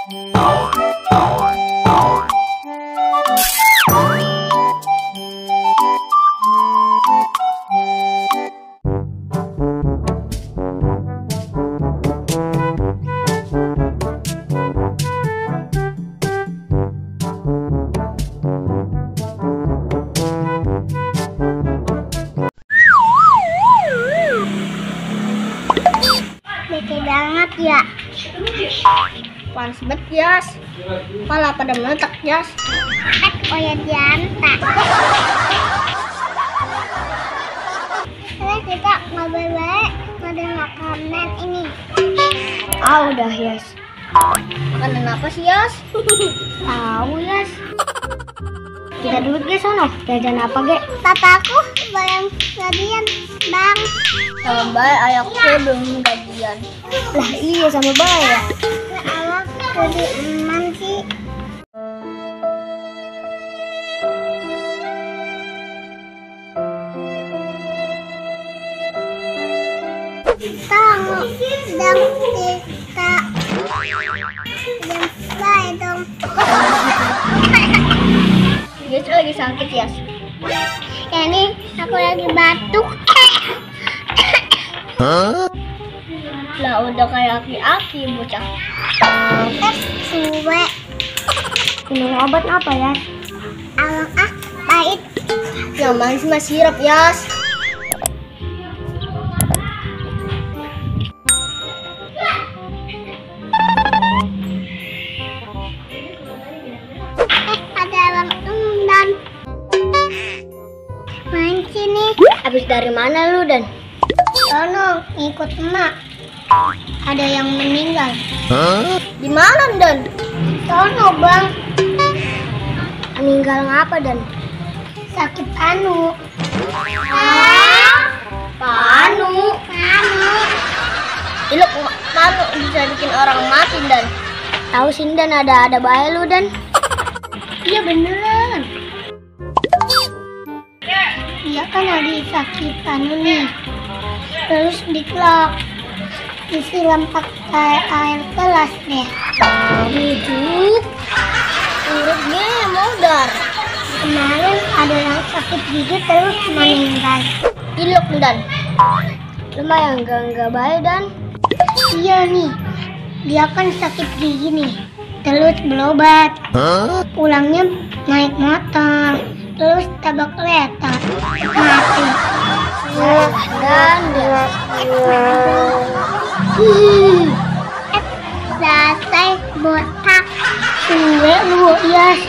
Bete banget ya. Panas banget, Yas. Kepala pada meletak, Yas. Oh ya diantar. Terus kita ngobrol baik, ngobrol makanan ini. Udah, Yas. Makanan apa sih, Yas? Tahu, Yas. Kita duduk ke sono. Jajan apa, Ge? Papaku belum gajian, Bang. Sama baik, ayahku belum gajian. Lah iya, sama baik ya. Awak jadi eman sih. Tahu sedang kita jam baik dong. Yas lagi sakit, Yas. Ya nih, aku lagi batuk. Lah udah kayak aki-aki bocah. Terus suwe. Minum obat apa, Yas? Awang pahit. Yang manis mah sirup, Yas. Ada Bang Dan. Main sini. Habis dari mana lu, Dan? Sono ikut emak. Ada yang meninggal. Di mana, Dan? Sono Bang. Meninggal ngapa, Dan? Sakit anu. Panu. Ilok panu bisa bikin orang mati, Dan. Tahu sih, Dan, ada bayi lu, Dan. Iya beneran. Dia kan lagi sakit anu nih. Terus dikelok. Disiram pakai air kelas deh. Hidup. Urutnya modar. Kemarin ada yang sakit gigi terus meninggal. Ilok, Dan. Lumayan enggak baik, Dan. Iya nih, dia kan sakit gigi nih. Terus berobat. Pulangnya naik motor. Terus tabrak kereta. Mati. Dan. Selesai botak. Suwe lu, Yas.